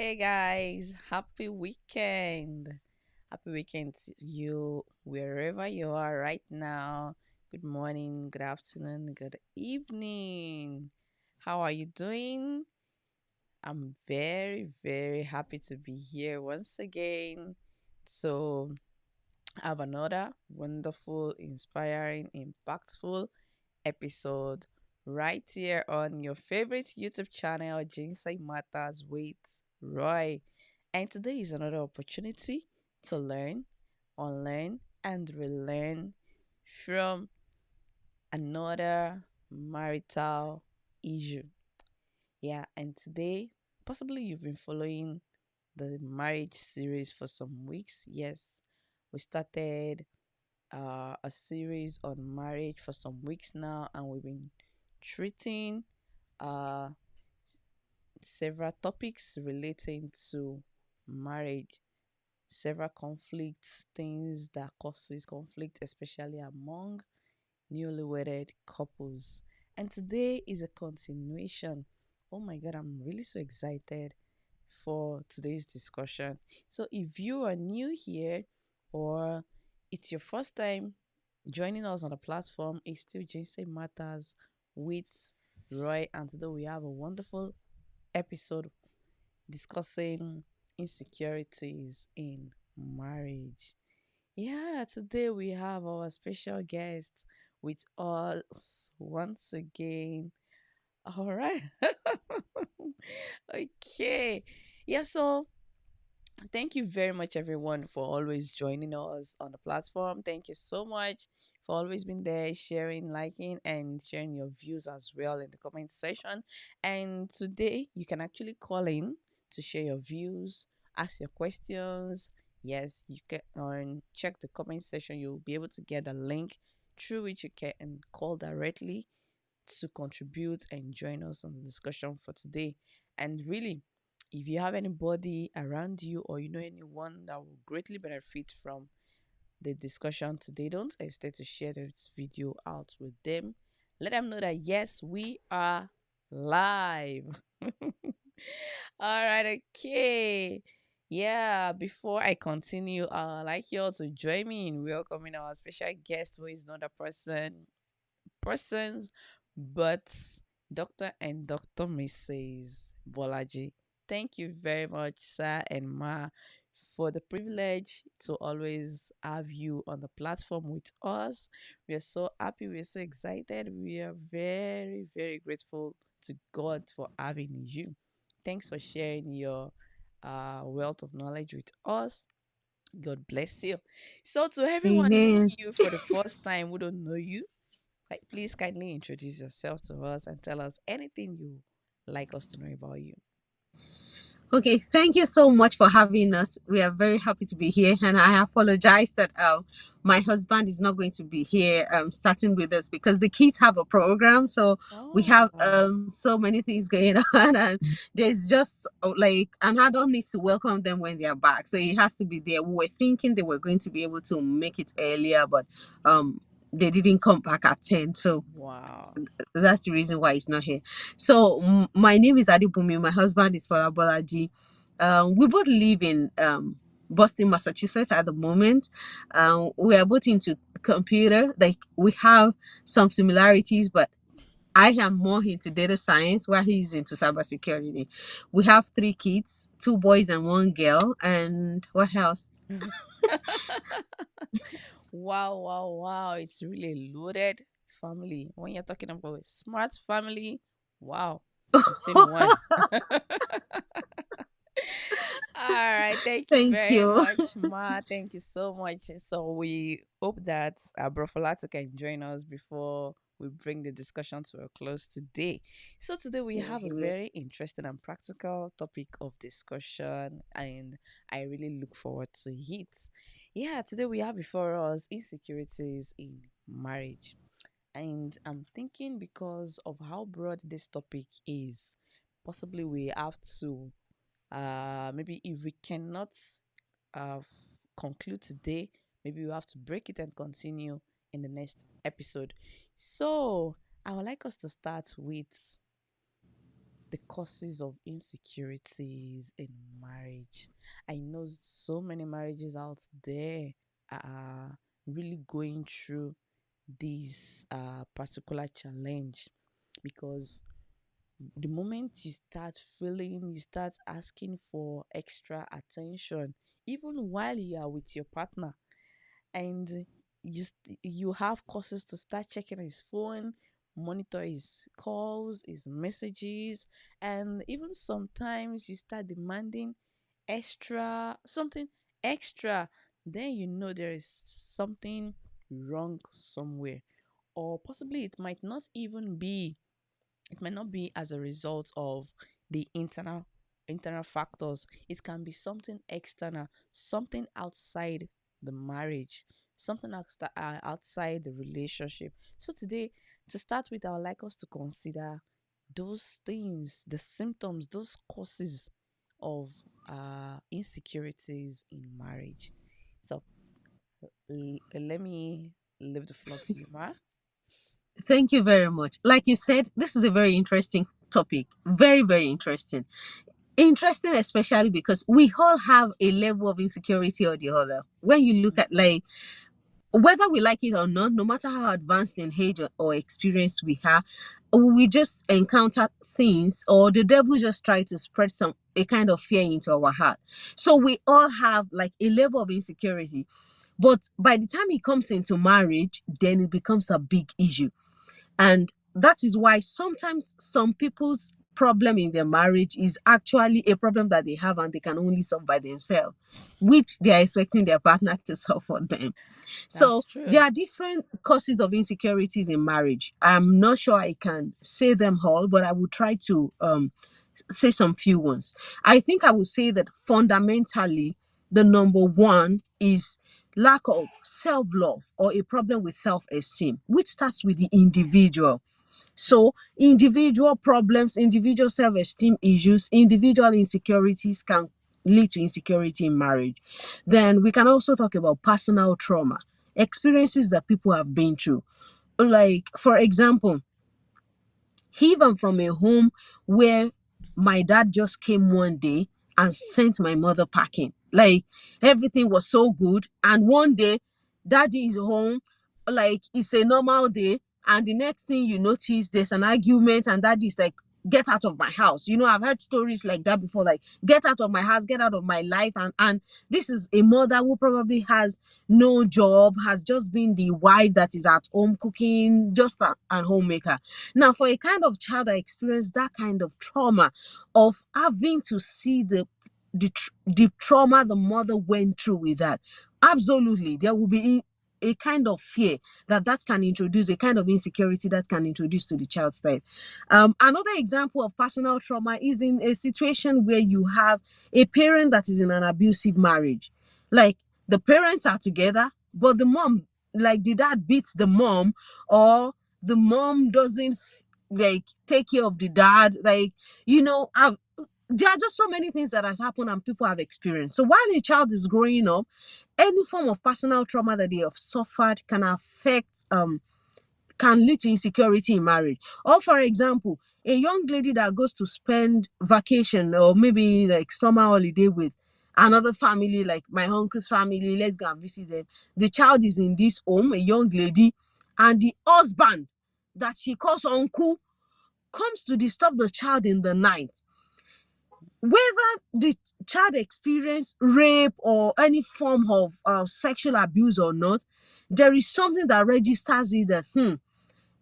Hey guys, happy weekend. Happy weekend to you wherever you are right now. Good morning, good afternoon, good evening. How are you doing? I'm very, very happy to be here once again. So, I have another wonderful, inspiring, impactful episode right here on your favorite YouTube channel, James Matters with Roy. And today is another opportunity to learn, unlearn, and relearn from another marital issue. Yeah, and today, possibly you've been following the marriage series for some weeks. Yes, we started a series on marriage for some weeks now, and we've been treating uh, several topics relating to marriage, several conflicts, things that causes conflict, especially among newly wedded couples. And today is a continuation. Oh my God, I'm really so excited for today's discussion. So, if you are new here or it's your first time joining us on the platform, it's still JC Matters with Roy, and today we have a wonderful episode discussing insecurities in marriage. Yeah, today we have our special guest with us once again. All right. Okay. Yeah, so thank you very much, everyone, for always joining us on the platform. Thank you so much for always being there, sharing, liking, and sharing your views as well in the comment section. And today, you can actually call in to share your views, ask your questions. Yes, you can check the comment section. You'll be able to get a link through which you can call directly to contribute and join us on the discussion for today. And really, if you have anybody around you or you know anyone that will greatly benefit from the discussion today, don't hesitate to share this video out with them. Let them know that yes, we are live. All right, okay. Yeah, before I continue, I'd like you all to join me in welcoming our special guest who is not a persons, but Dr. and Dr. Mrs. Bolaji. Thank you very much, sir and ma, for the privilege to always have you on the platform with us. We are so happy, we are so excited. We are very, very grateful to God for having you. Thanks for sharing your wealth of knowledge with us. God bless you. So, to everyone Amen. meeting you for the first time who don't know you, please kindly introduce yourself to us and tell us anything you like us to know about you. Okay, thank you so much for having us. We are very happy to be here, and I apologize that my husband is not going to be here starting with us because the kids have a program, so we Oh, have wow. so many things going on, and there's just like an adult needs to welcome them when they are back, so he has to be there. We were thinking they were going to be able to make it earlier, but they didn't come back at 10, so Wow. that's the reason why he's not here. So my name is Adibumi. My husband is Bolaji. We both live in Boston, Massachusetts at the moment. We are both into computer. Like we have some similarities, but I am more into data science while he's into cybersecurity. We have three kids, two boys and one girl. And what else? Wow, wow, wow. It's really a loaded family. When you're talking about a smart family, wow. I'm seeing one. All right. Thank you Thank very you. much, Ma. Thank you so much. So we hope that Brofolato can join us before we bring the discussion to a close today. So today we have a very interesting and practical topic of discussion, and I really look forward to it. Yeah, today we have before us insecurities in marriage. And I'm thinking because of how broad this topic is, possibly we have to maybe if we cannot conclude today, maybe we have to break it and continue in the next episode. So I would like us to start with the causes of insecurities in marriage. I know so many marriages out there are really going through this particular challenge because the moment you start feeling, you start asking for extra attention, even while you are with your partner, and you have causes to start checking his phone, monitor his calls, his messages, and even sometimes you start demanding extra something extra, then you know there is something wrong somewhere. Or possibly it might not be as a result of the internal factors. It can be something external, something outside the marriage, something outside the relationship. So today, to start with, I would like us to consider those things, the symptoms, those causes of insecurities in marriage. So let me leave the floor to you, Ma. Thank you very much. Like you said, this is a very interesting topic. Very, very interesting. Interesting, especially because we all have a level of insecurity or the other. When you look at, like, whether we like it or not, no matter how advanced in age or experience we have, we just encounter things, or the devil just try to spread some a kind of fear into our heart. So we all have like a level of insecurity. But by the time it comes into marriage, then it becomes a big issue. And that is why sometimes some people's problem in their marriage is actually a problem that they have and they can only solve by themselves, which they are expecting their partner to solve for them. So That's true. there are different causes of insecurities in marriage. I'm not sure I can say them all, but I will try to say some few ones. I think I would say that fundamentally, the number one is lack of self love or a problem with self esteem, which starts with the individual. So, individual problems, individual self esteem issues, individual insecurities can lead to insecurity in marriage. Then we can also talk about personal trauma, experiences that people have been through. Like, for example, even from a home where my dad just came one day and sent my mother packing. Like, everything was so good. And one day, daddy is home, like it's a normal day. And the next thing you notice, there's an argument, and daddy's like, get out of my house. I've heard stories like that before, like, get out of my house, get out of my life. And this is a mother who probably has no job, has just been the wife that is at home cooking, just an homemaker. Now, for a kind of child that experienced that kind of trauma of having to see the trauma the mother went through with that, absolutely, there will be a kind of fear that can introduce, a kind of insecurity that can introduce to the child's life. Another example of personal trauma is in a situation where you have a parent that is in an abusive marriage. Like, the parents are together, but the mom, like the dad beats the mom, or the mom doesn't like take care of the dad. Like, there are just so many things that has happened and people have experienced. So while a child is growing up, any form of personal trauma that they have suffered can lead to insecurity in marriage. Or, for example, a young lady that goes to spend vacation or maybe like summer holiday with another family, like my uncle's family, let's go and visit them. The child is in this home, a young lady, and the husband that she calls uncle comes to disturb the child in the night. Whether the child experienced rape or any form of sexual abuse or not, there is something that registers it that,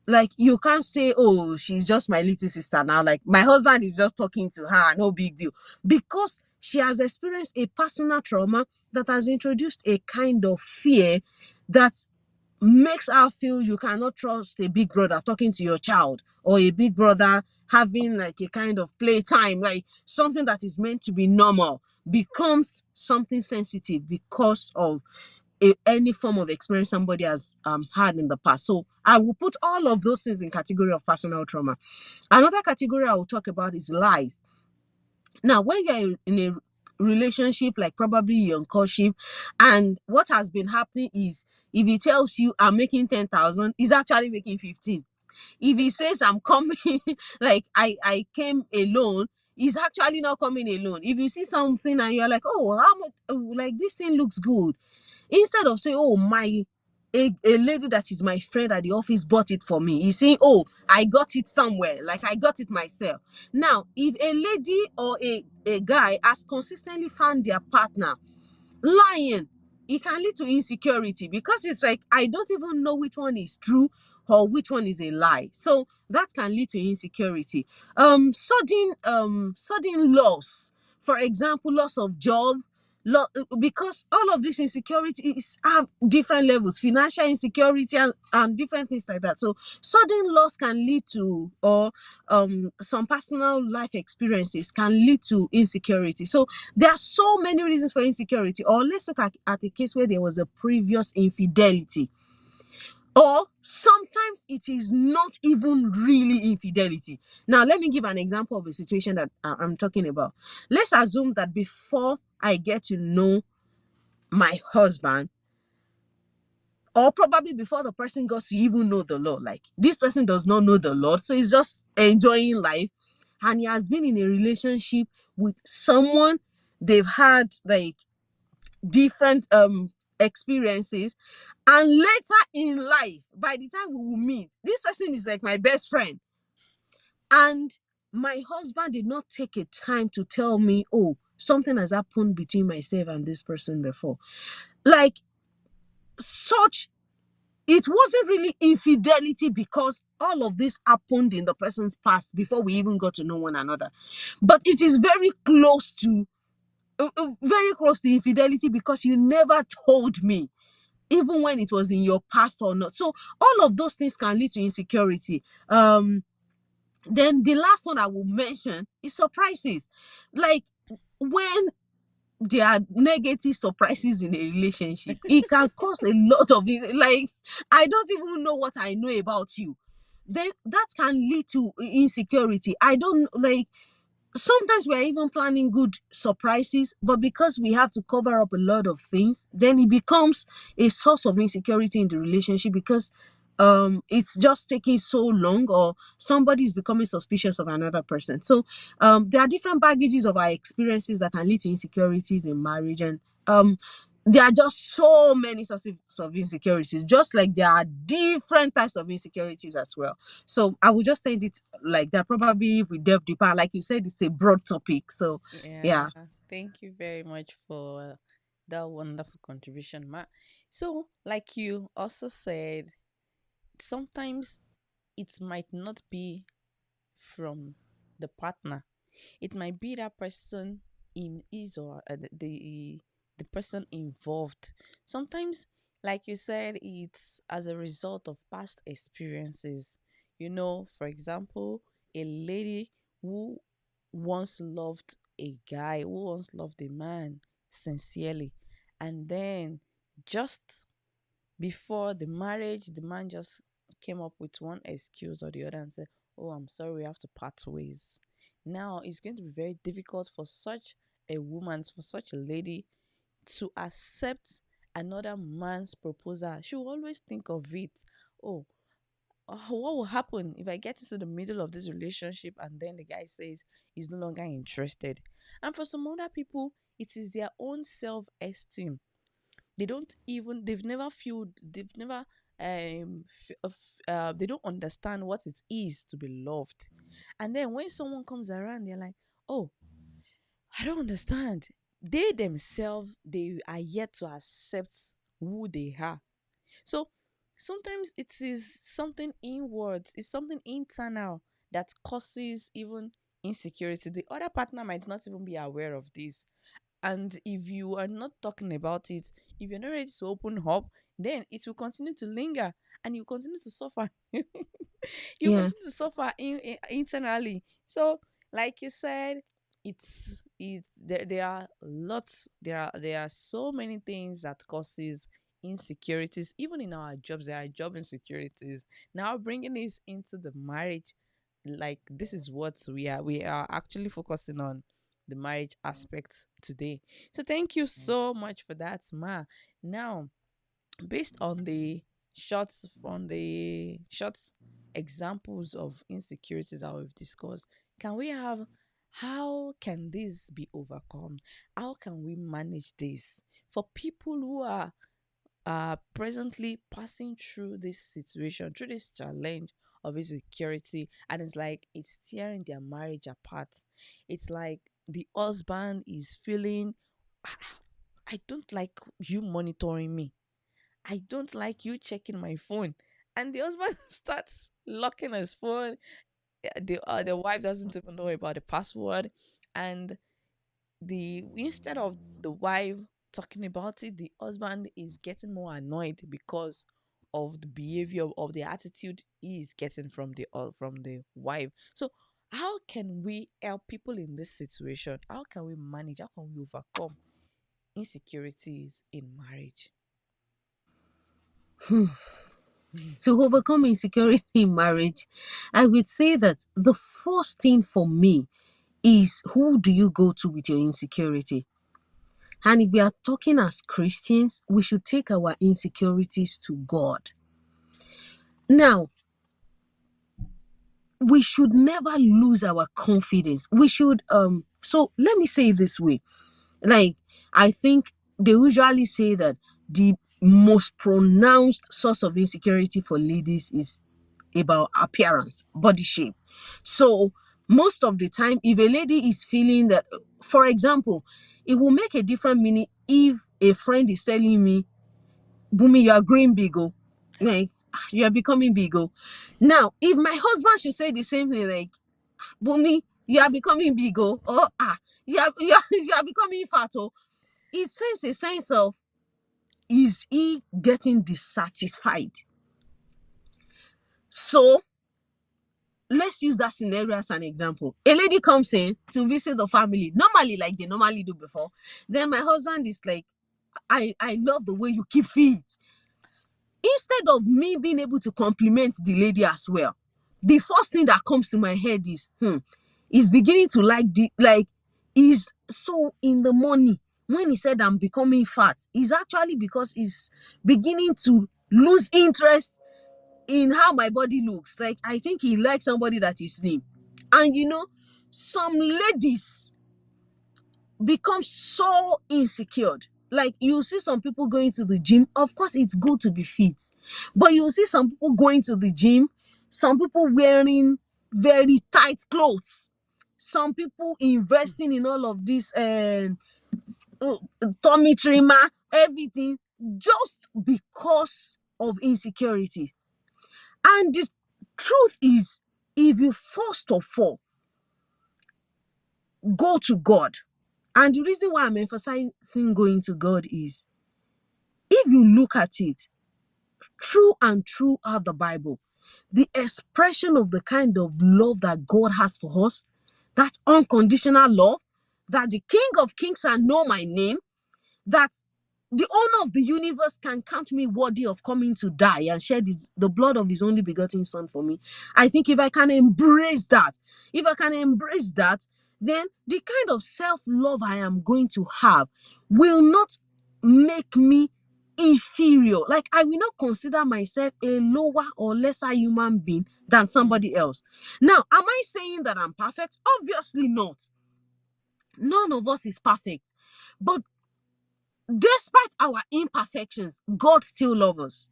like, you can't say, oh, she's just my little sister now. Like, my husband is just talking to her, no big deal. Because she has experienced a personal trauma that has introduced a kind of fear that makes her feel you cannot trust a big brother talking to your child, or a big brother having like a kind of playtime, like something that is meant to be normal becomes something sensitive because of any form of experience somebody has had in the past. So I will put all of those things in category of personal trauma. Another category I will talk about is lies. Now, when you're in a relationship, like probably you're in courtship, and what has been happening is, if he tells you I'm making 10,000, he's actually making 15. If he says I'm coming, like I came alone, he's actually not coming alone. If you see something and you're like, oh, how much, oh, like this thing looks good, instead of saying, oh, a lady that is my friend at the office bought it for me, he's saying, oh, I got it somewhere, like I got it myself. Now, if a lady or a guy has consistently found their partner lying, it can lead to insecurity, because it's like I don't even know which one is true or which one is a lie. So that can lead to insecurity. Sudden loss, for example, loss of job, because all of these insecurities have different levels, financial insecurity, and different things like that. So sudden loss can lead to, or some personal life experiences can lead to insecurity. So there are so many reasons for insecurity. Or let's look at a case where there was a previous infidelity. Or sometimes it is not even really infidelity. Now, let me give an example of a situation that I'm talking about. Let's assume that before I get to know my husband, or probably before the person got to even know the Lord, like this person does not know the Lord, so he's just enjoying life, and he has been in a relationship with someone. They've had like different experiences, and later in life, by the time we will meet, this person is like my best friend, and my husband did not take a time to tell me, oh, something has happened between myself and this person before. Like, such, it wasn't really infidelity, because all of this happened in the person's past before we even got to know one another. But it is very close to infidelity, because you never told me, even when it was in your past or not. So all of those things can lead to insecurity. Then the last one I will mention is surprises. Like, when there are negative surprises in a relationship, it can cause a lot of it. Like, I don't even know what I know about you. Then that can lead to insecurity. I don't like, sometimes we're even planning good surprises, but because we have to cover up a lot of things, then it becomes a source of insecurity in the relationship, because it's just taking so long, or somebody is becoming suspicious of another person. So there are different baggages of our experiences that can lead to insecurities in marriage. And there are just so many sources of insecurities, just like there are different types of insecurities as well. So I would just end it like that. Probably if we delve deeper, like you said, it's a broad topic. So Yeah, yeah. thank you very much for that wonderful contribution, Ma. So, like you also said, sometimes it might not be from the partner. It might be that person in his or the person involved. Sometimes, like you said, it's as a result of past experiences. You know, for example, a lady who once loved a guy, who once loved a man sincerely, and then just before the marriage, the man just came up with one excuse or the other and said, oh, I'm sorry, we have to part ways. Now it's going to be very difficult for such a woman, for such a lady, to accept another man's proposal. She will always think of it. Oh, what will happen if I get into the middle of this relationship and then the guy says he's no longer interested? And for some other people, it is their own self esteem. They've never they don't understand what it is to be loved. And then when someone comes around, they're like, oh, I don't understand. They themselves, they are yet to accept who they are. So sometimes it is something inwards, it's something internal that causes even insecurity. The other partner might not even be aware of this. And if you are not talking about it, if you're not ready to open up, then it will continue to linger and you continue to suffer. You Yeah. continue to suffer internally. So, like you said, there are lots there are so many things that causes insecurities. Even in our jobs, there are job insecurities. Now bringing this into the marriage, like this is what we are actually focusing on, the marriage aspect today. So thank you so much for that, Ma. Now, based on the shots examples of insecurities that we've discussed, can we have, how can this be overcome? How can we manage this for people who are presently passing through this situation, through this challenge of insecurity, and it's like it's tearing their marriage apart? It's like the husband is feeling, "Ah, I don't like you monitoring me. I don't like you checking my phone." And the husband starts locking his phone. The wife doesn't even know about the password, and the instead of the wife talking about it, the husband is getting more annoyed because of the behavior, of the attitude he is getting from the wife. So how can we help people in this situation? How can we manage? How can we overcome insecurities in marriage? To overcome insecurity in marriage, I would say that the first thing for me is, who do you go to with your insecurity? And if we are talking as Christians, we should take our insecurities to God. Now, we should never lose our confidence. We should so let me say it this way. Like, I think they usually say that the most pronounced source of insecurity for ladies is about appearance, body shape. So most of the time, if a lady is feeling that, for example, it will make a different meaning if a friend is telling me, Bumi, you are growing big, oh. Like, you are becoming big, oh. Now, if my husband should say the same thing, like, Bumi, you are becoming big, oh, or you are becoming fat, oh, it sends a sense of, is he getting dissatisfied? So let's use that scenario as an example. A lady comes in to visit the family, normally like they normally do before. Then my husband is like, I love the way you keep fit. Instead of me being able to compliment the lady as well, the first thing that comes to my head is, is beginning to like the, like, is so in the morning when he said I'm becoming fat, is actually because he's beginning to lose interest in how my body looks. Like, I think he likes somebody that is slim. And some ladies become so insecure. Like, you see some people going to the gym. Of course, it's good to be fit, but you see some people going to the gym, some people wearing very tight clothes, some people investing in all of this uh, tummy trimmer, everything, just because of insecurity. And the truth is, if you first of all go to God, and the reason why I'm emphasizing going to God is, if you look at it, true and throughout the Bible, the expression of the kind of love that God has for us, that unconditional love, that the King of Kings and know my name, that the owner of the universe can count me worthy of coming to die and shed the blood of his only begotten son for me. I think if I can embrace that, if I can embrace that, then the kind of self-love I am going to have will not make me inferior. Like, I will not consider myself a lower or lesser human being than Mm, somebody else. Now, am I saying that I'm perfect? Obviously not. None of us is perfect. But despite our imperfections, God still loves us.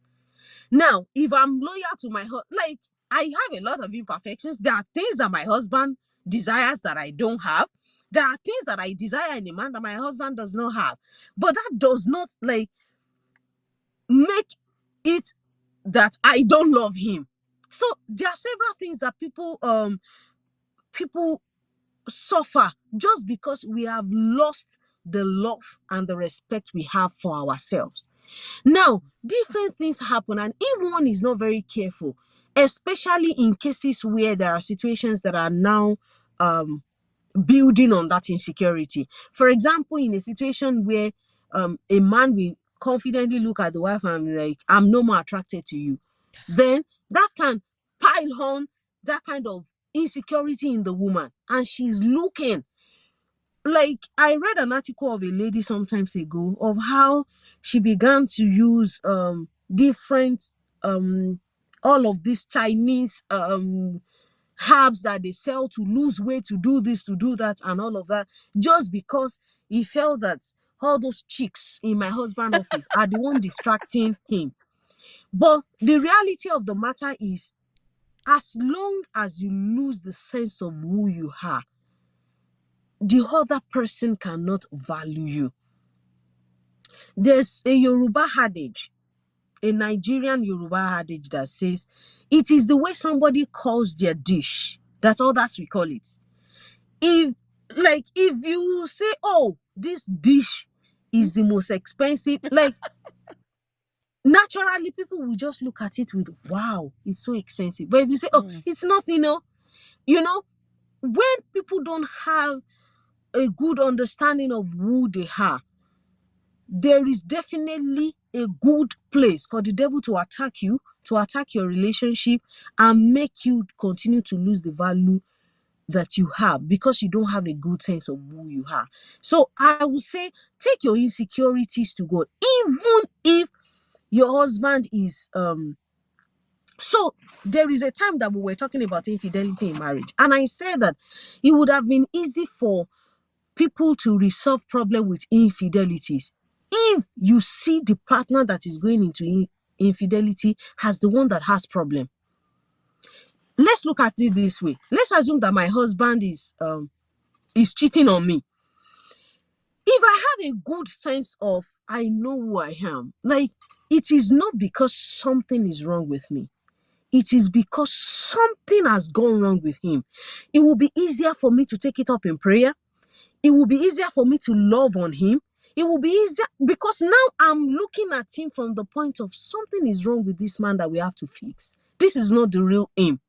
Now, if I'm loyal to my husband, like, I have a lot of imperfections. There are things that my husband desires that I don't have. There are things that I desire in a man that my husband does not have. But that does not, like, make it that I don't love him. So there are several things that people suffer just because we have lost the love and the respect we have for ourselves. Now, different things happen, and if one is not very careful, especially in cases where there are situations that are now um, building on that insecurity. For example, in a situation where a man will confidently look at the wife and be like, I'm no more attracted to you, then that can pile on that kind of insecurity in the woman, and she's looking, like, I read an article of a lady sometimes ago of how she began to use different um all of these Chinese herbs that they sell to lose weight, to do this, to do that, and all of that, just because he felt that all those chicks in my husband office are the one distracting him. But the reality of the matter is, as long as you lose the sense of who you are, the other person cannot value you. There's a Yoruba adage, a Nigerian Yoruba adage that says, it is the way somebody calls their dish that others will call it. If if you say, oh, this dish is the most expensive, like naturally people will just look at it with, wow, it's so expensive. But if you say, oh, Mm. it's nothing, you know, when people don't have a good understanding of who they are, there is definitely a good place for the devil to attack you, to attack your relationship, and make you continue to lose the value that you have because you don't have a good sense of who you are. So I would say, take your insecurities to God, even if your husband is so there is a time that we were talking about infidelity in marriage, and I said that it would have been easy for people to resolve problem with infidelities if you see the partner that is going into infidelity as the one that has problem. Let's look at it this way. Let's assume that my husband is cheating on me. If I have a good sense of, I know who I am, like, it is not because something is wrong with me, it is because something has gone wrong with him. It will be easier for me to take it up in prayer. It will be easier for me to love on him. It will be easier because now I'm looking at him from the point of, something is wrong with this man that we have to fix. This is not the real aim.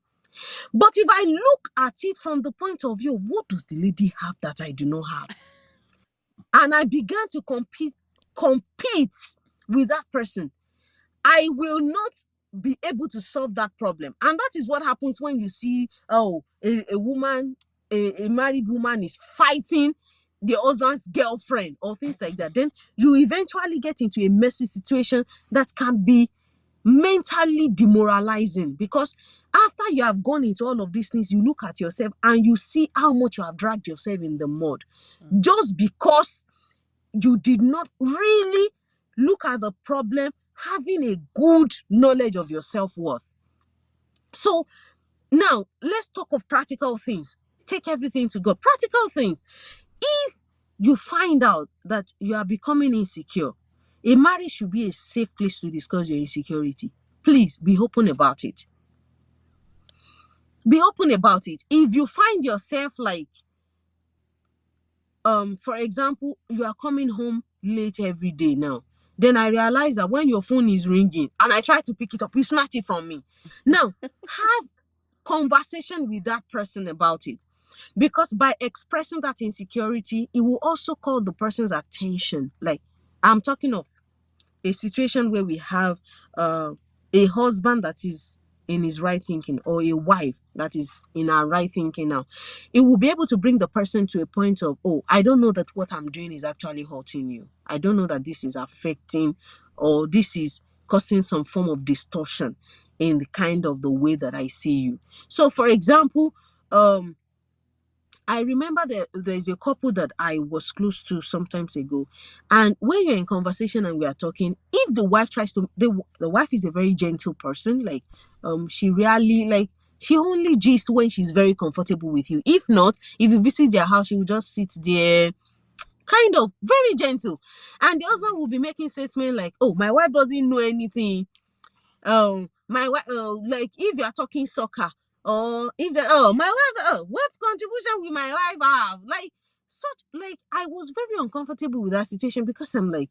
But if I look at it from the point of view, what does the lady have that I do not have? And I began to compete with that person, I will not be able to solve that problem. And that is what happens when you see, oh, a woman, a married woman is fighting the husband's girlfriend or things like that. Then you eventually get into a messy situation that can be mentally demoralizing, because after you have gone into all of these things, you look at yourself and you see how much you have dragged yourself in the mud Mm. just because you did not really look at the problem having a good knowledge of your self-worth. So now let's talk of practical things. Take everything to God. Practical things. If you find out that you are becoming insecure, a marriage should be a safe place to discuss your insecurity. Please be open about it. Be open about it. If you find yourself like, for example, you are coming home late every day now, then I realize that when your phone is ringing and I try to pick it up, you snatch it from me. Now have conversation with that person about it, because by expressing that insecurity, it will also call the person's attention. Like, I'm talking of a situation where we have a husband that is in his right thinking, or a wife that is in her right thinking now. It will be able to bring the person to a point of, oh, I don't know that what I'm doing is actually hurting you. I don't know that this is affecting, or this is causing some form of distortion in the kind of the way that I see you. So for example, I remember there's a couple that I was close to sometimes ago. And when you're in conversation and we are talking, if the wife tries to, the wife is a very gentle person. Like, she really, like, she only gist when she's very comfortable with you. If not, if you visit their house, she will just sit there, kind of very gentle. And the husband will be making statements like, oh, my wife doesn't know anything. My wife, like, if you are talking soccer, or if the, oh, my wife, what contribution will my wife have, like, such, like, I was very uncomfortable with that situation, because I'm like,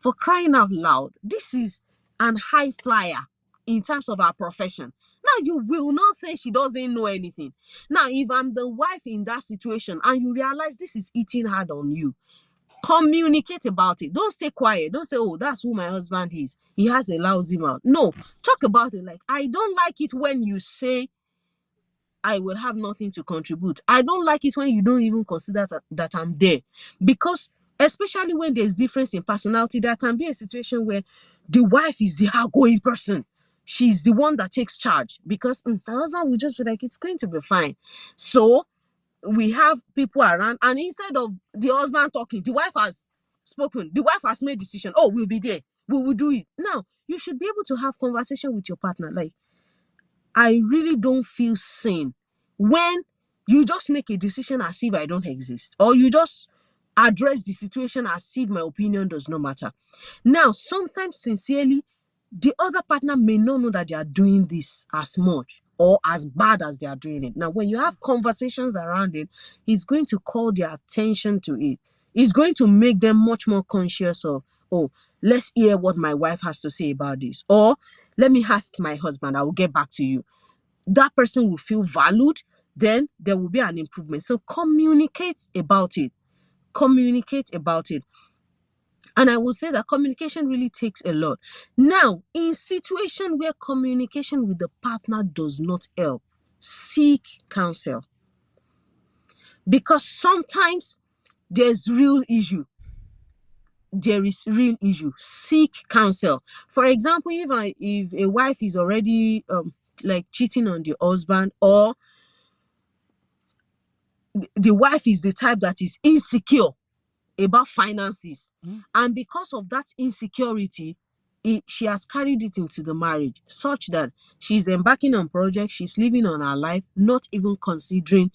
for crying out loud, this is an high flyer in terms of our profession. Now you will not say she doesn't know anything. Now if I'm the wife in that situation and you realize this is eating hard on you, communicate about it. Don't stay quiet. Don't say, oh, that's who my husband is, he has a lousy mouth. No, talk about it. Like, I don't like it when you say I will have nothing to contribute. I don't like it when you don't even consider that I'm there. Because especially when there's difference in personality, there can be a situation where the wife is the outgoing person. she's the one that takes charge because her husband will just be like, it's going to be fine. So we have people around, and instead of the husband talking, the wife has spoken, the wife has made decision. Oh, we'll be there, we will do it. Now you should be able to have conversation with your partner like, I really don't feel seen when you just make a decision as if I don't exist, or you just address the situation as if my opinion does not matter. Now, sometimes sincerely, the other partner may not know that they are doing this as much or as bad as they are doing it. Now, when you have conversations around it, it's going to call their attention to it. It's going to make them much more conscious of, oh, let's hear what my wife has to say about this. Or let me ask my husband, I will get back to you. That person will feel valued, then there will be an improvement. So communicate about it. Communicate about it. And I will say that communication really takes a lot. Now, in situation where communication with the partner does not help, seek counsel. Because sometimes there's real issue. There is real issue. Seek counsel. For example, if a wife is already like cheating on the husband, or the wife is the type that is insecure about finances, Mm. and because of that insecurity, she has carried it into the marriage, such that she's embarking on projects, she's living on her life, not even considering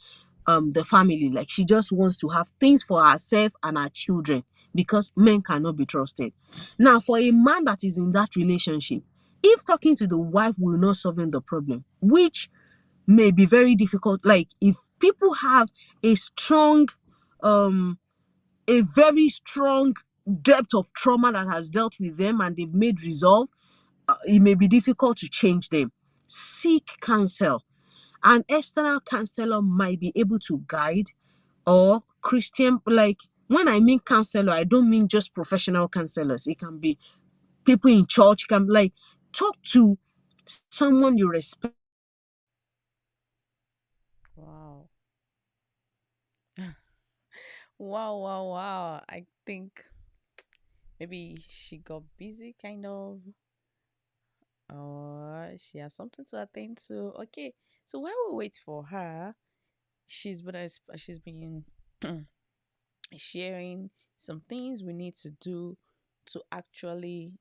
the family. Like, she just wants to have things for herself and her children, because men cannot be trusted. Now, for a man that is in that relationship, if talking to the wife will not solve the problem, which may be very difficult, like if people have a strong um a very strong depth of trauma that has dealt with them and they've made resolve, it may be difficult to change them. Seek counsel. An external counselor might be able to guide, or Christian, like, when I mean counselor, I don't mean just professional counselors. It can be people in church, can like talk to someone you respect. Wow. Wow, wow, wow. I think maybe she got busy, kind of, or she has something to attend to. Okay, so while we wait for her, she's been sharing some things we need to do to actually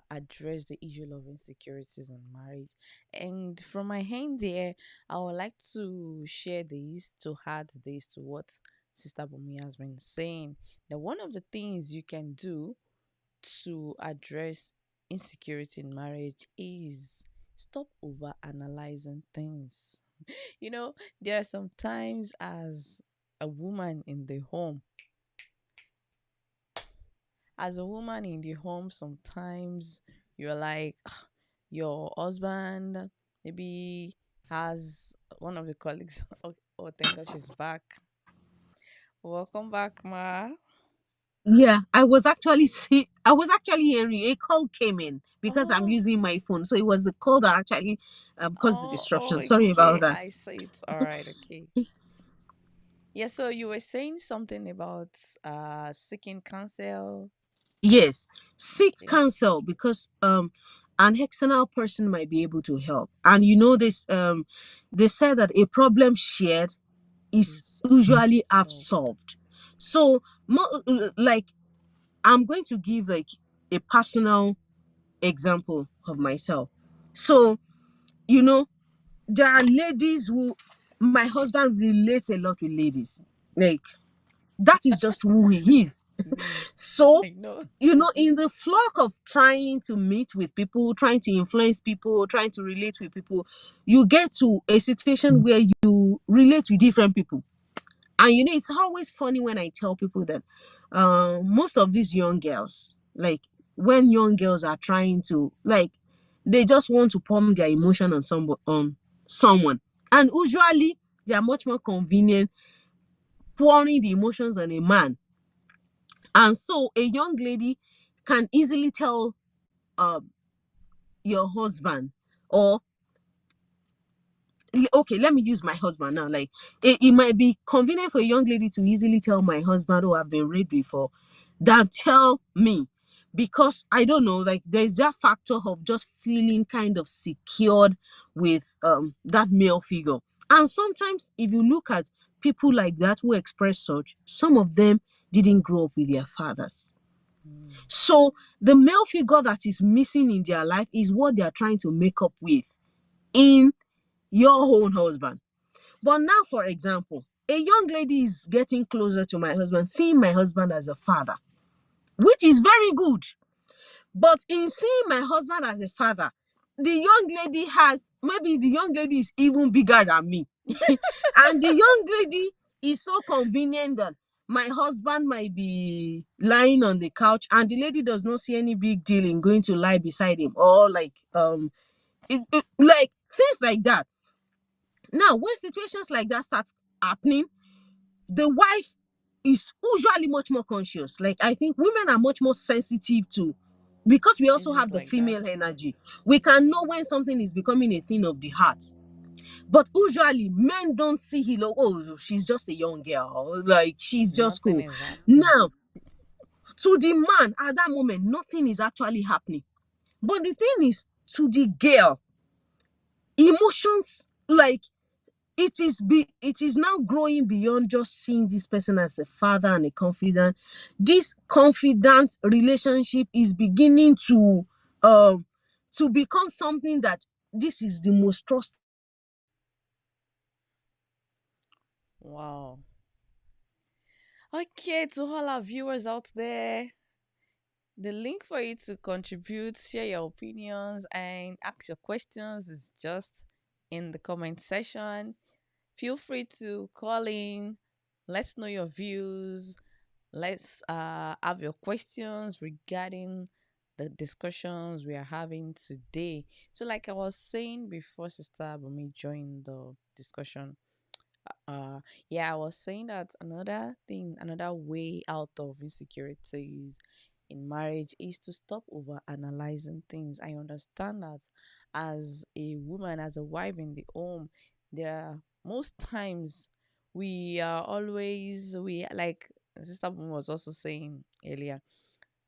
address the issue of insecurities in marriage. And from my hand there, I would like to share this, to add this to what Sister Bumi has been saying. Now, one of the things you can do to address insecurity in marriage is stop over analyzing things. There are some times a woman in the home as a woman in the home, sometimes you're like, your husband maybe has one of the colleagues. Oh, thank God she's back. Welcome back, Ma. Yeah, I was actually hearing a call came in because I'm Oh, using my phone. So it was the call that actually caused the oh, disruption. Sorry about okay. that. I see it. All right, okay. Yeah, so you were saying something about seeking counsel. Yes, seek Okay. counsel because an external person might be able to help. And you know this they said that a problem shared is Is usually half solved. solved. So like, I'm going to give like a personal example of myself. So, you know, there are ladies who my husband relates a lot with ladies. Like, that is just who he is. Mm, So, I know. in the flock of trying to meet with people, trying to influence people, trying to relate with people, you get to a situation where you relate with different people. And it's always funny when I tell people that most of these young girls, like, when young girls are trying to, like, they just want to pump their emotion on someone. And usually they are much more convenient pouring the emotions on a man. And so a young lady can easily tell um your husband, or okay, let me use my husband now. Like, it might be convenient for a young lady to easily tell my husband, oh, I've been raped before, than tell me, because I don't know, like there's that factor of just feeling kind of secured with that male figure. And sometimes if you look at people like that who express such, some of them didn't grow up with their fathers. Mm. So the male figure that is missing in their life is what they are trying to make up with in your own husband. But now, for example, a young lady is getting closer to my husband, seeing my husband as a father, which is very good. But in seeing my husband as a father, the young lady has, maybe the young lady is even bigger than me. And the young lady is so convenient that my husband might be lying on the couch and the lady does not see any big deal in going to lie beside him, or like like things like that. Now when situations like that start happening, the wife is usually much more conscious. Like I think women are much more sensitive to, because we also Issues have the like that. female energy. We can know when something is becoming a thing of the heart. But usually men don't see it like, oh, she's just a young girl, like she's just Nothing cool. is happening. Now, to the man at that moment, nothing is actually happening. But the thing is, to the girl, emotions, like it is now growing beyond just seeing this person as a father and a confidant. This confidant relationship is beginning to become something that this is the most trust. Wow. Okay, to all our viewers out there, the link for you to contribute, share your opinions, and ask your questions is just in the comment section. Feel free to call in. Let's know your views. Let's have your questions regarding the discussions we are having today. So, like I was saying before, Sister Abumi joined the discussion, uh yeah, I was saying that another thing, another way out of insecurities in marriage is to stop over analyzing things. I understand that as a woman, as a wife in the home, there are most times we are always, we like Sister Boom was also saying earlier,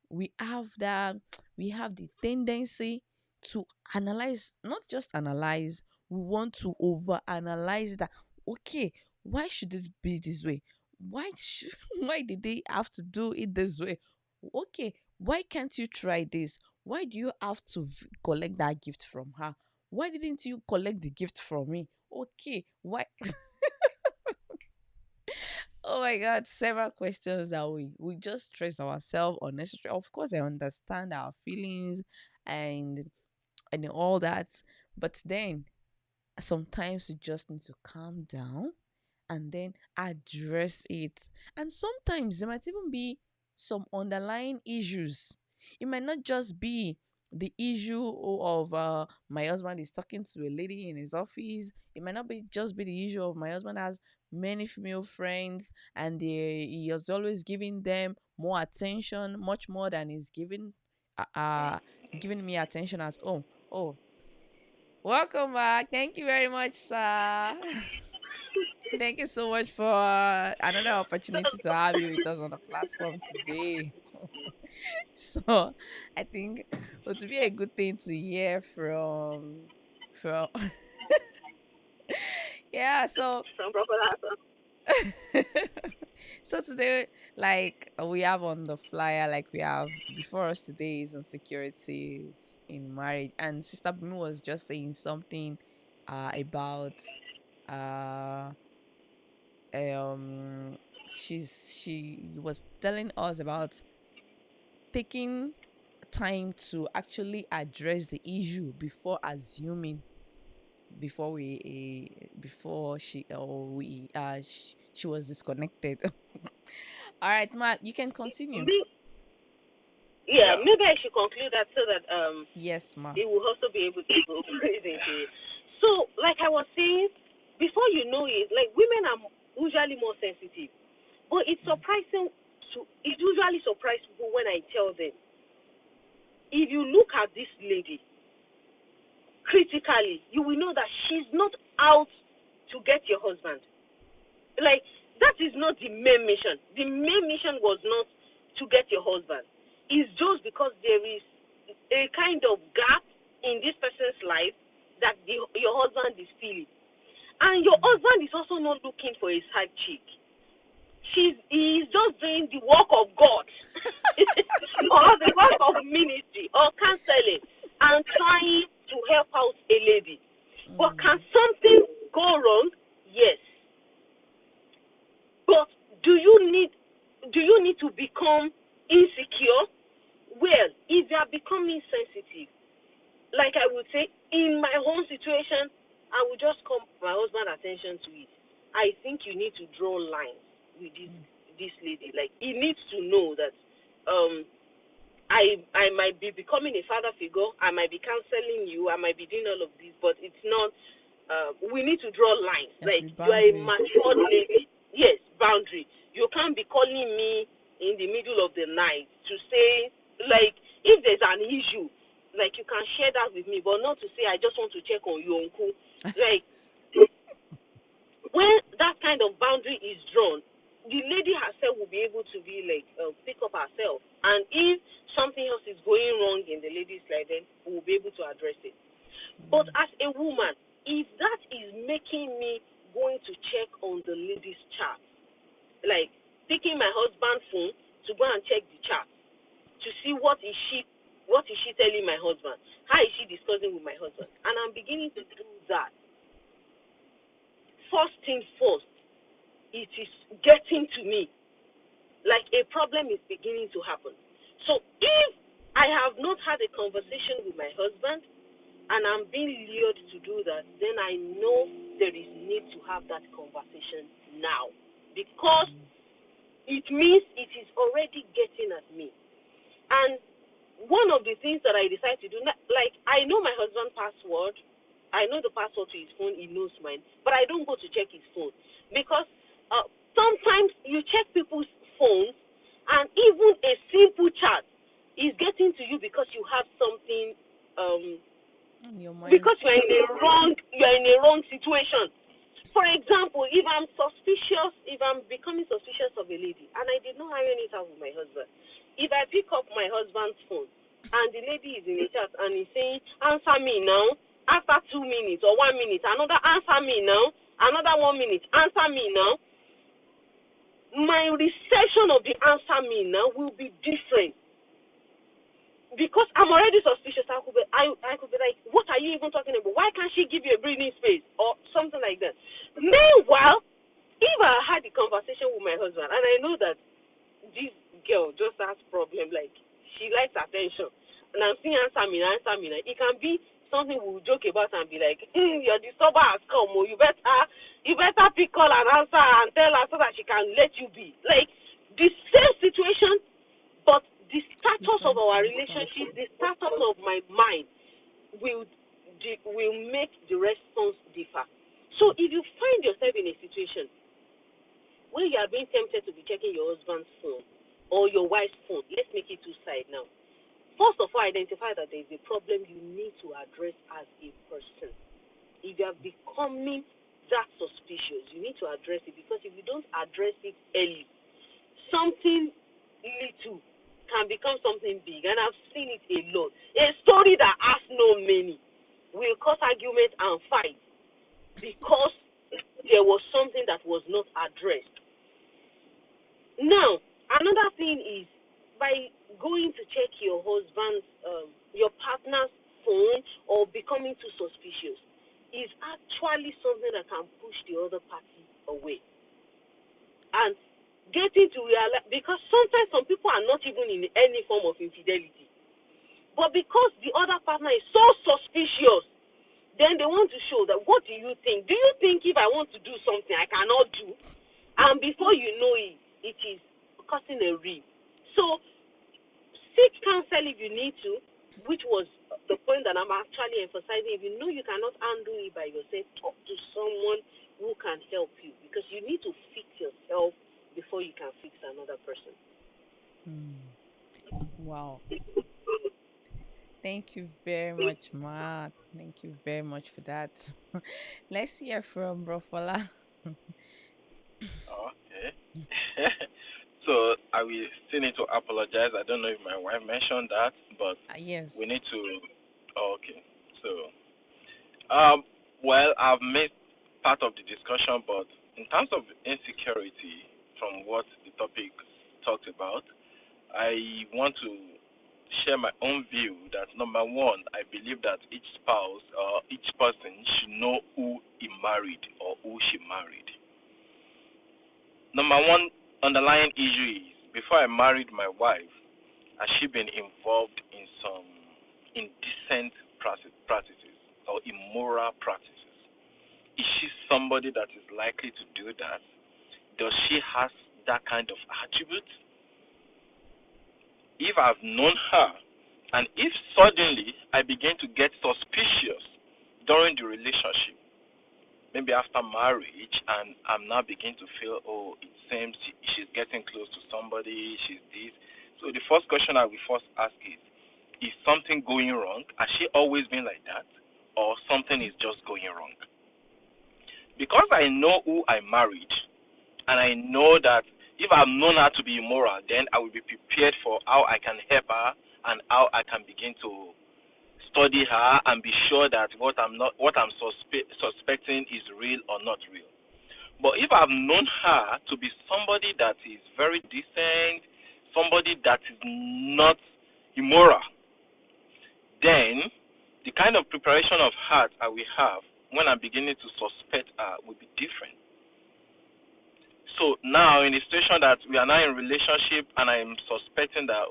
we have that we have the tendency to analyze, not just analyze, we want to over analyze that. Okay, why should it be this way? Why should, why did they have to do it this way? Okay, why can't you try this? Why do you have to collect that gift from her? Why didn't you collect the gift from me? Okay, why? Oh my God, several questions that we just stress ourselves unnecessary. Of course, I understand our feelings and all that, but then sometimes you just need to calm down and then address it. And sometimes there might even be some underlying issues. It might not just be the issue of my husband is talking to a lady in his office. It might not be just be the issue of my husband has many female friends and he is always giving them more attention, much more than he's giving me attention at home. Oh, welcome back. Thank you very much, sir. Thank you so much for another opportunity to have you with us on the platform today. So, I think it would be a good thing to hear from yeah, so so today, like we have on the flyer, like we have before us today is insecurities in marriage, and Sister Bumi was just saying something about uh um she was telling us about taking time to actually address the issue before assuming, before before she was disconnected. All right, Matt, you can continue. Yeah, maybe I should conclude that so that Yes, Ma. it will also be able to go crazy into it. So, like I was saying, before you know it, like women are usually more sensitive. But it's Mm. surprising it usually surprises people when I tell them, if you look at this lady critically, you will know that she's not out to get your husband. Like, that is not the main mission. The main mission was not to get your husband. is just because there is a kind of gap in this person's life that your husband is feeling. And your husband is also not looking for a side chick. He is just doing the work of God or the work of ministry or counseling and trying to help out a lady. But can Mm. something go wrong? Yes. But do you need do you need to become insecure? Well, if you are becoming sensitive, like I would say, in my own situation, I would just call my husband attention to it. I think you need to draw lines with Mm. this lady. Like he needs to know that um I might be becoming a father figure, I might be counseling you, I might be doing all of this, but it's not we need to draw lines. There should Like be you are a boundaries. mature lady. Yes, boundary. You can't be calling me in the middle of the night to say, like, if there's an issue, like you can share that with me, but not to say I just want to check on you, uncle. Like when that kind of boundary is drawn, the lady herself will be able to be like pick up herself, and if something else is going wrong in the lady's life, then we will be able to address it. But Mm. as a woman, if that is making me going to check on the lady's chart, like taking my husband's phone to go and check the chart to see what is she telling my husband, how is she discussing with my husband, and I'm beginning to do that. First thing first, it is getting to me like a problem is beginning to happen. So if I have not had a conversation with my husband and I'm being lured to do that, then I know there is need to have that conversation now because Mm. it means it is already getting at me. And one of the things that I decide to do, like I know my husband's password, I know the password to his phone, he knows mine, but I don't go to check his phone because sometimes you check people's phones and even a simple chat is getting to you because you have something um, On your mind. because you're in a wrong situation. For example, if I'm suspicious, if I'm becoming suspicious of a lady and I did not iron it out with my husband, if I pick up my husband's phone and the lady is in a chat and he's saying, answer me now, after 2 minutes or 1 minute, another answer me now, another 1 minute, answer me now, my reception of the answer me now will be different because I'm already suspicious. I could be like, what are you even talking about? Why can't she give you a breathing space or something like that? Meanwhile, if I had a conversation with my husband and I know that this girl just has problem, like she likes attention, and I'm seeing answer me now, it can be something we'll joke about and be like, your disturber has come, or you better pick call and answer and tell her so that she can let you be. Like the same situation, but the status of Different our response. relationship, the status of my mind will will make the response differ. So if you find yourself in a situation where you are being tempted to be checking your husband's phone or your wife's phone, let's make it two sides now. First of all, identify that there is a problem you need to address as a person. If you are becoming that suspicious, you need to address it because if you don't address it early, something little can become something big, and I've seen it a lot. A story that has no meaning will cause argument and fight because there was something that was not addressed. Now, another thing is by going to check your husband's, your partner's phone or becoming too suspicious is actually something that can push the other party away. And getting to realize, because sometimes some people are not even in any form of infidelity, but because the other partner is so suspicious, then they want to show that, what do you think? Do you think if I want to do something I cannot do? And before you know it, it is causing a rib. So seek counsel if you need to, which was the point that I'm actually emphasizing. If you know you cannot handle it by yourself, talk to someone who can help you because you need to fix yourself before you can fix another person. Mm. Wow. Thank you very much, Ma. Thank you very much for that. Let's hear from Brofola. Okay. Also, I will still need to apologize. I don't know if my wife mentioned that, but we Yes. need to. Oh, okay. So, um, well, I've missed part of the discussion, but in terms of insecurity, from what the topic talks about, I want to share my own view that number one, I believe that each spouse or each person should know who he married or who she married. Number one underlying issue is before I married my wife, has she been involved in some indecent practices or immoral practices? Is she somebody that is likely to do that? Does she has that kind of attribute? If I've known her, and if suddenly I begin to get suspicious during the relationship, maybe after marriage, and I'm now beginning to feel, oh, it seems she's getting close to somebody, she's this. So the first question I will first ask is something going wrong? Has she always been like that? Or something is just going wrong? Because I know who I married, and I know that if I've known her to be immoral, then I will be prepared for how I can help her and how I can begin to study her and be sure that what I'm suspecting is real or not real. But if I've known her to be somebody that is very decent, somebody that is not immoral, then the kind of preparation of heart I will have when I'm beginning to suspect her will be different. So now in the situation that we are now in relationship and I'm suspecting that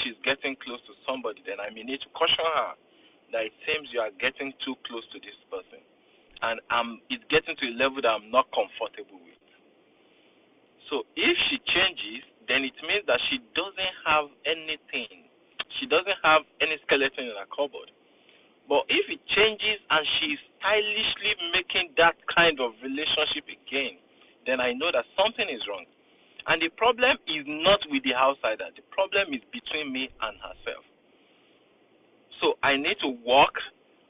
she's getting close to somebody, then I may need to caution her that it seems you are getting too close to this person, and it's getting to a level that I'm not comfortable with. So if she changes, then it means that she doesn't have anything. She doesn't have any skeleton in her cupboard. But if it changes and she's stylishly making that kind of relationship again, then I know that something is wrong. And the problem is not with the outsider. The problem is between me and herself. So I need to work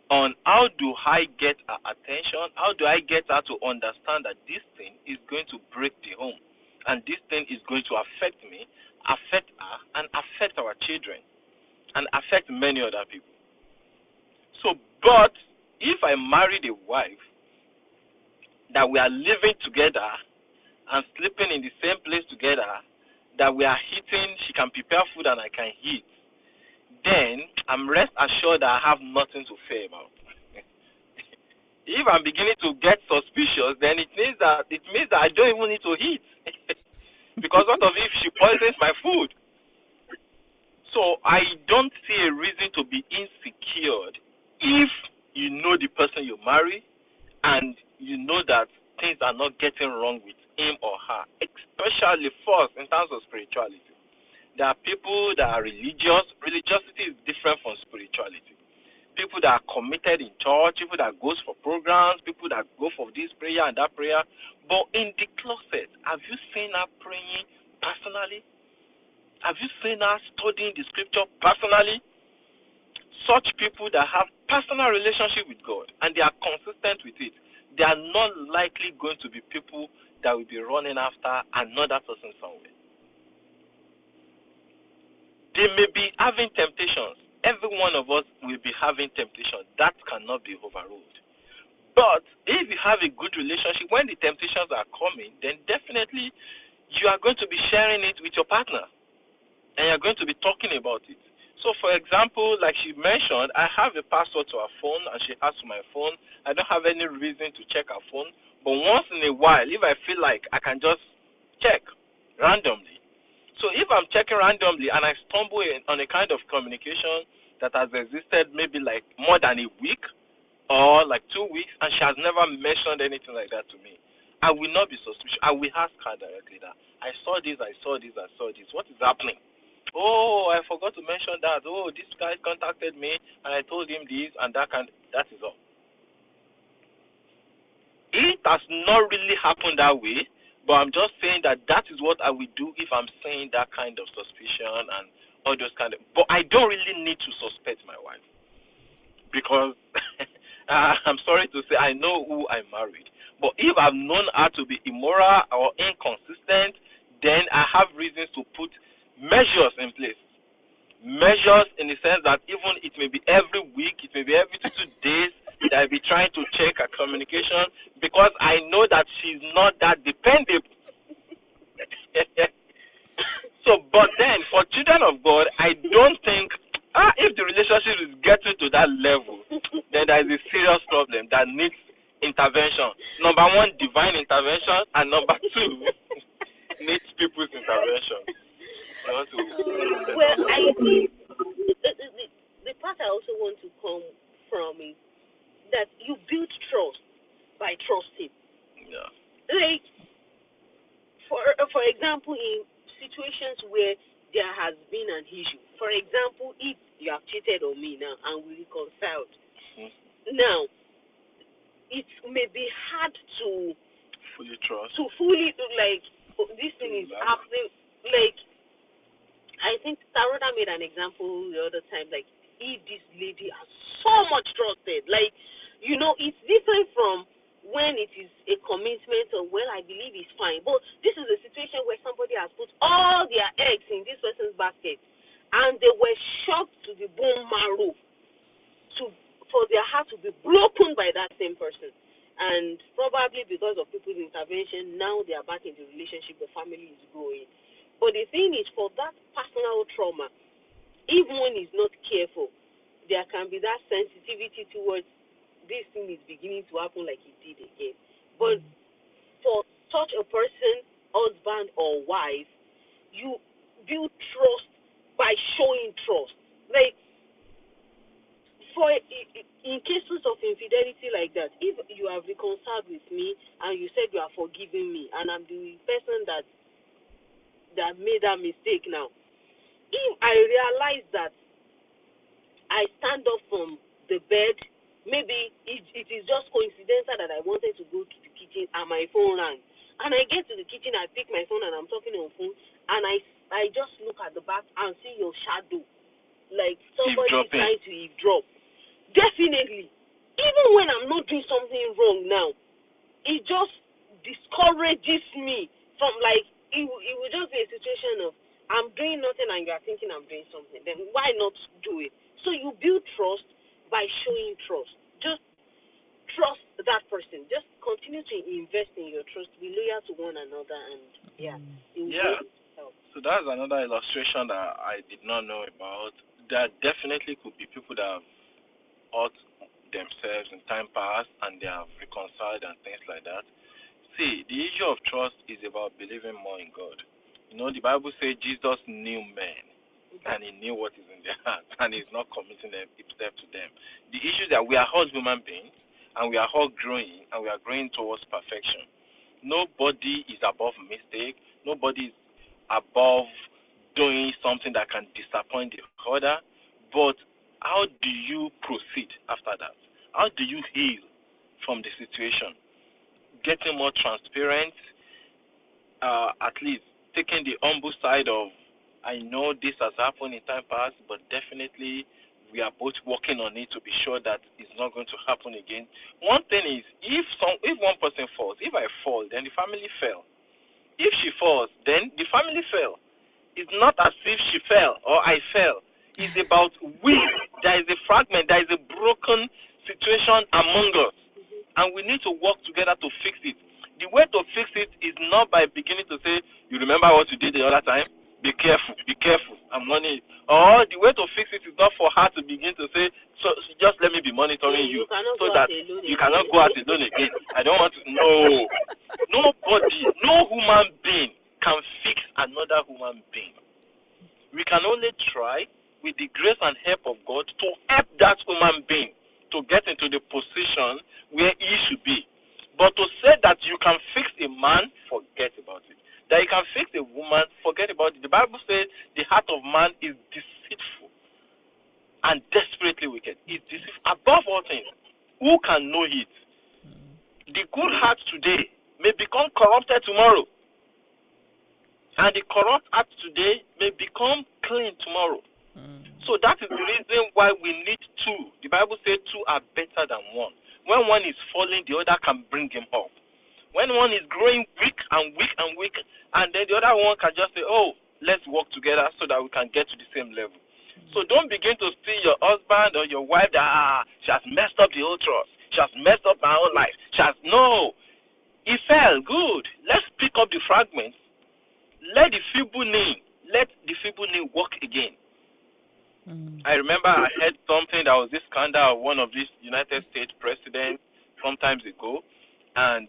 on how do I get her attention? How do I get her to understand that this thing is going to break the home? And this thing is going to affect me, affect her, and affect our children, and affect many other people. So, but if I married a wife that we are living together and sleeping in the same place together, that we are eating, she can prepare food and I can eat, then I'm rest assured that I have nothing to fear about. If I'm beginning to get suspicious, then it means that I don't even need to eat. Because what of if she poisons my food? So I don't see a reason to be insecure if you know the person you marry and you know that things are not getting wrong with him or her, especially first in terms of spirituality. There are people that are religious. Religiosity is different from spirituality. People that are committed in church, people that goes for programs, people that go for this prayer and that prayer. But in the closet, have you seen her praying personally? Have you seen her studying the scripture personally? Such people that have personal relationship with God and they are consistent with it, they are not likely going to be people that will be running after another person somewhere. They may be having temptations. Every one of us will be having temptations. That cannot be overruled. But if you have a good relationship, when the temptations are coming, then definitely you are going to be sharing it with your partner and you're going to be talking about it. So, for example, like she mentioned, I have a password to her phone and she has to my phone. I don't have any reason to check her phone. But once in a while, if I feel like I can just check randomly. So if I'm checking randomly and I stumble on a kind of communication that has existed maybe like more than a week or like 2 weeks and she has never mentioned anything like that to me, I will not be suspicious. I will ask her directly that I saw this, I saw this, I saw this. What is happening? Oh, I forgot to mention that. Oh, this guy contacted me and I told him this and that is all. It has not really happened that way, but I'm just saying that that is what I will do if I'm saying that kind of suspicion and all those kind of. But I don't really need to suspect my wife because I'm sorry to say I know who I married. But if I've known her to be immoral or inconsistent, then I have reasons to put measures in place. Measures in the sense that even it may be every week, it may be every 2 days that I'll be trying to check her communication because I know that she's not that dependable. So, but then for children of God, I don't think if the relationship is getting to that level, then there is a serious problem that needs intervention. Number one, divine intervention, and number two, needs people's intervention. I want to Oh, Well, I God. think the part I also want to come from is that you build trust by trusting. yeah. Like, for example, in situations where there has been an issue. For example, if you have cheated on me now and we reconciled, now it may be hard to Fully trust. fully like this thing is happening. Like, I think Taroda made an example the other time. Like, if this lady has so much trusted, like, it's different from when it is a commitment or well, I believe it's fine. But this is a situation where somebody has put all their eggs in this person's basket, and they were shocked to the bone marrow for their heart to be broken by that same person. And probably because of people's intervention, now they are back in the relationship, the family is growing. But the thing is, for that personal trauma, even when he's not careful, there can be that sensitivity towards this thing is beginning to happen like it did again. But for such a person, husband or wife, you build trust by showing trust. Like, for in cases of infidelity like that, if you have reconciled with me and you said you are forgiving me, and I'm the person that made that mistake now, if I realize that I stand up from the bed, maybe it is just coincidental that I wanted to go to the kitchen and my phone rang, and I get to the kitchen, I pick my phone and I'm talking on phone, and I just look at the back and see your shadow, like somebody is trying to eavesdrop. Definitely, even when I'm not doing something wrong now, it just discourages me from, like, it will just be a situation of I'm doing nothing and you are thinking I'm doing something. Then why not do it? So you build trust by showing trust. Just trust that person. Just continue to invest in your trust. Be loyal to one another, and it will help. So that's another illustration that I did not know about. There definitely could be people that have hurt themselves in time past and they have reconciled and things like that. See, the issue of trust is about believing more in God. The Bible says Jesus knew men and he knew what is in their heart and he's not committing himself to them. The issue is that we are all human beings and we are all growing and we are growing towards perfection. Nobody is above mistake. Nobody is above doing something that can disappoint the other. But how do you proceed after that? How do you heal from the situation? Getting more transparent, at least taking the humble side of, I know this has happened in time past, but definitely we are both working on it to be sure that it's not going to happen again. One thing is, if one person falls, if I fall, then the family fell. If she falls, then the family fell. It's not as if she fell or I fell. It's about there is a fragment, there is a broken situation among us. And we need to work together to fix it. The way to fix it is not by beginning to say, you remember what you did the other time? Be careful, I'm running. Or the way to fix it is not for her to begin to say, so just let me be monitoring you so that you cannot go out alone again. I don't want to. No. Nobody, no human being can fix another human being. We can only try with the grace and help of God to help that human being to get into the position where he should be. But to say that you can fix a man, forget about it. That you can fix a woman, forget about it. The Bible says the heart of man is deceitful and desperately wicked. It's deceitful above all things. Who can know it? The good heart today may become corrupted tomorrow. And the corrupt heart today may become clean tomorrow. So that is the reason why we need two. The Bible says two are better than one. When one is falling, the other can bring him up. When one is growing weak and weak and weak, and then the other one can just say, oh, let's work together so that we can get to the same level. So don't begin to see your husband or your wife that she has messed up the whole trust. She has messed up my whole life. She has no. He fell. Good. Let's pick up the fragments. Let the feeble knee. Let the feeble knee walk again. Mm. I remember I heard something that was this scandal of one of these United States presidents some times ago, and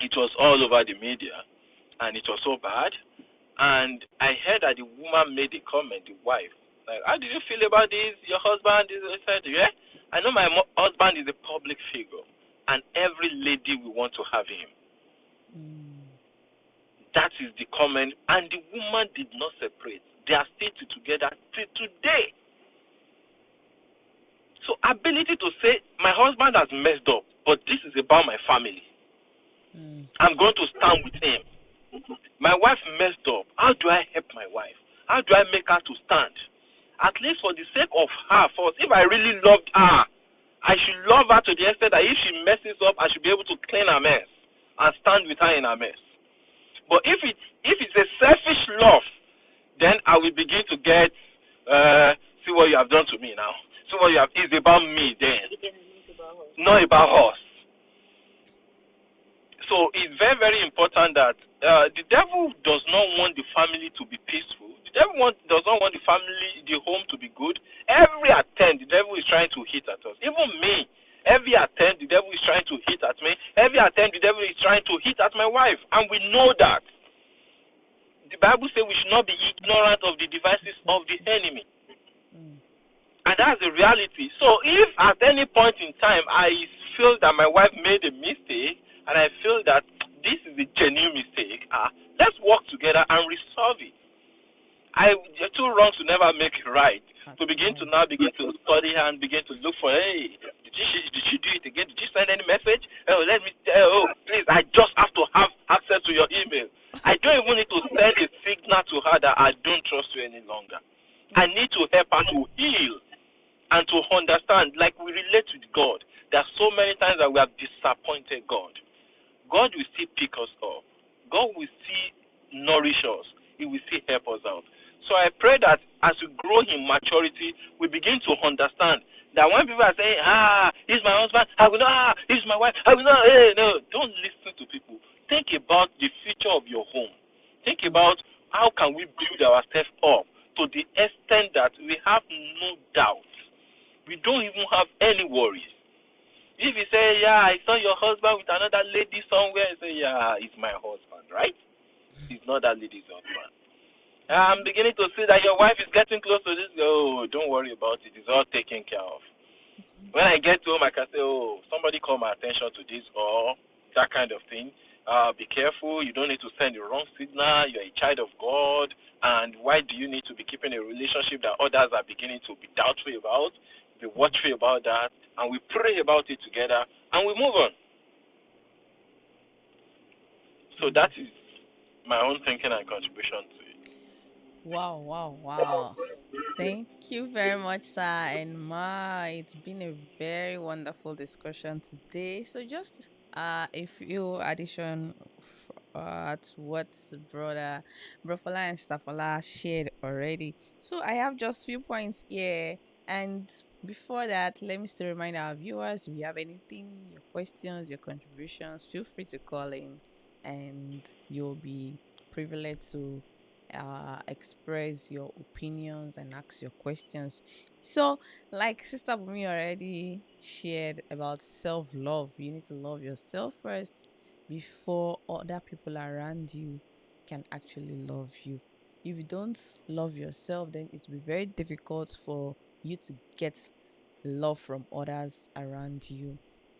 it was all over the media, and it was so bad. And I heard that the woman made a comment, the wife, like, how did you feel about this? Your husband is, I said, yeah. I know my husband is a public figure, and every lady will want to have him. Mm. That is the comment, and the woman did not separate. They are still together till today. So ability to say, my husband has messed up, but this is about my family. Mm. I'm going to stand with him. My wife messed up. How do I help my wife? How do I make her to stand? At least for the sake of her first. If I really loved her, I should love her to the extent that if she messes up, I should be able to clean her mess and stand with her in her mess. But if it's a selfish love, then I will begin to get see what you have done to me now. See what you have. It's about me then, not about us. So it's very, very important that the devil does not want the family to be peaceful. The devil does not want the family, the home to be good. Every attempt, the devil is trying to hit at us. Even me, every attempt, the devil is trying to hit at me. Every attempt, the devil is trying to hit at my wife. And we know that. The Bible says we should not be ignorant of the devices of the Devices. enemy. Mm. And that's the reality. So if at any point in time I feel that my wife made a mistake and I feel that this is a genuine mistake, let's work together and resolve it. You're two wrongs to never make it right. At To begin to all. now begin to study her and begin to look for, hey, did she do it again? Did you send any message? Oh, let me tell. Oh, please, I just have to have access to your email. I don't even need to send a signal to her that I don't trust you any longer. I need to help her to heal and to understand, like we relate with God. There are so many times that we have disappointed God. God will still pick us up. God will still nourish us. He will still help us out. So I pray that as we grow in maturity, we begin to understand that when people are saying, he's my husband, I will not, he's my wife, I will not, hey, no, don't listen to people. Think about the future of your home. Think Mm. about how can we build ourselves up to the extent that we have no doubt. We don't even have any worries. If you say, yeah, I saw your husband with another lady somewhere, I say, yeah, it's my husband, right? It's not that lady's husband. I'm beginning to see that your wife is getting close to this. Oh, don't worry about it. It's all taken care of. When I get home, I can say, oh, somebody call my attention to this or that kind of thing. Be careful. You don't need to send the wrong signal. You're a child of God. And why do you need to be keeping a relationship that others are beginning to be doubtful about? Be watchful about that. And we pray about it together and we move on. So Mm. that is my own thinking and contribution to it. Wow, wow, wow. Thank you very much, sir and ma. It's been a very wonderful discussion today. So just a few addition to what Brofola and Stafola shared already. So I have just few points here. And before that, let me still remind our viewers if you have anything, your questions, your contributions, feel free to call in and you'll be privileged to express your opinions and ask your questions. So, like Sister Bumi already shared about self love, you need to love yourself first before other people around you can actually love you. If you don't love yourself, then it will be very difficult for you to get love from others around you.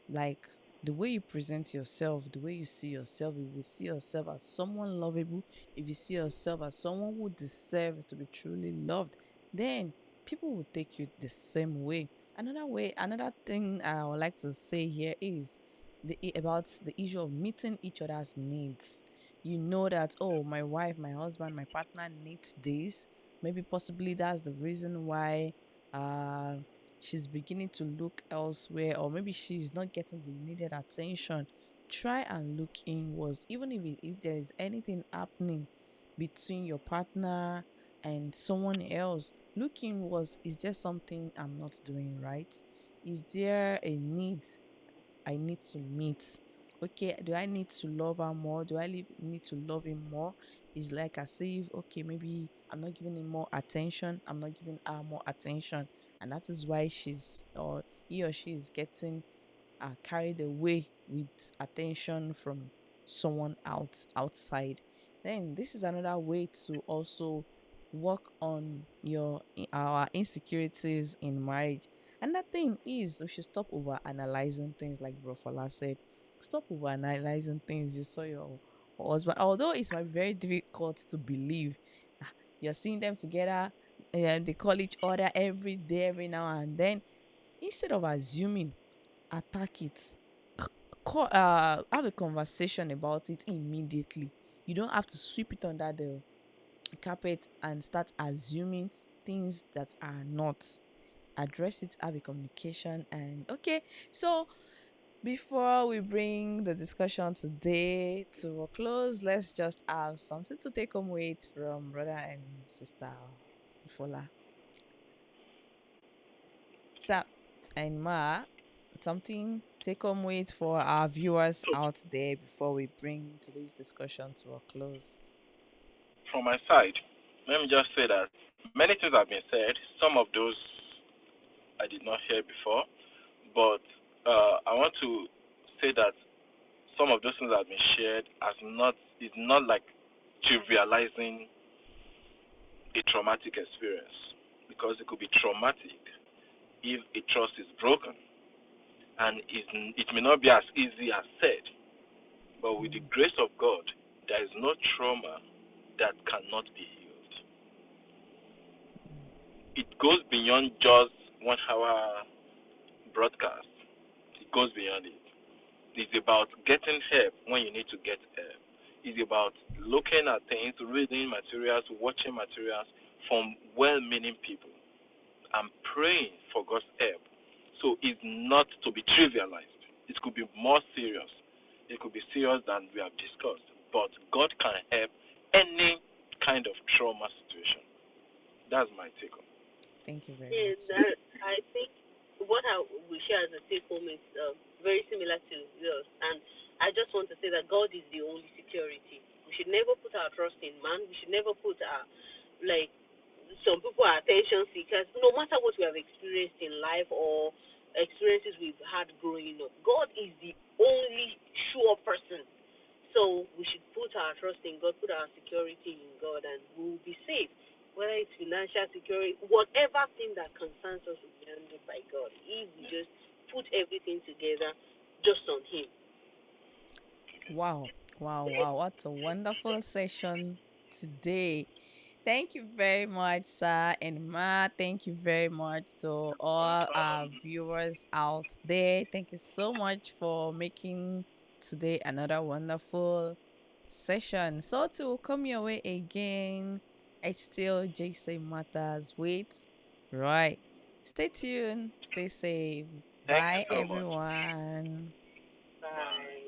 Like the way you present yourself, the way you see yourself, if you see yourself as someone lovable, if you see yourself as someone who deserves to be truly loved, then people will take you the same way. Another thing I would like to say here is about the issue of meeting each other's needs. You know that, oh, my wife, my husband, my partner needs this. Maybe possibly that's the reason why uh she's beginning to look elsewhere, or maybe she's not getting the needed attention. try and look inwards, even if there is anything happening between your partner and someone else. Look inwards. Is there something I'm not doing right? Is there a need I need to meet? Okay, do I need to love her more? Do I need to love him more? It's like as if, okay, maybe I'm not giving him more attention, I'm not giving her more attention, and that is why she's or he or she is getting are carried away with attention from someone outside. Then this is another way to also work on our insecurities in marriage. And that thing is we should stop over analyzing things, like Bro Fola said. Stop over analyzing things you saw your husband. Although it might be very difficult to believe that you're seeing them together and they call each other every day, every now and then. Instead of assuming, attack it. C- have a conversation about it immediately. You don't have to sweep it under the carpet and start assuming things that are not. Address it, have a communication, and okay. So before we bring the discussion today to a close, let's just have something to take home with from brother and sister Fola. So, and Ma, something take home with for our viewers So, out there before we bring today's discussion to a close. from my side, let me just say that many things have been said. Some of those I did not hear before, but I want to say that some of those things that have been shared as not is not like trivializing a traumatic experience, because it could be traumatic if a trust is broken, and it may not be as easy as said, but with the Mm, grace of God, there is no trauma that cannot be healed. mm, It goes beyond just 1 hour broadcast. It goes beyond it. It's about getting help when you need to get help. It's about looking at things, reading materials, watching materials from well-meaning people, and praying for God's help. So it's not to be trivialized. It could be more serious. It could be serious than we have discussed. But God can help any kind of trauma situation. That's my take on it. thank you very much, And sir. I think what I will share as a take home is very similar to yours. And I just want to say that God is the only security. We should never put our trust in man. We should never put our, like, some people are attention seekers. No matter what we have experienced in life or experiences we've had growing up, God is the only sure person. So we should put our trust in God, put our security in God, and we will be safe. Whether it's financial security, whatever thing that concerns us will be handled by God. If we just put everything together just on Him. Wow, wow, wow. What a wonderful session today. Thank you very much, sir and Ma. Thank you very much to all our viewers out there. Thank you so much for making today another wonderful session. So to come your way again, it's still JC Matters. Wait, right. Stay tuned. Stay safe. Thank you Bye, so much. everyone. Bye.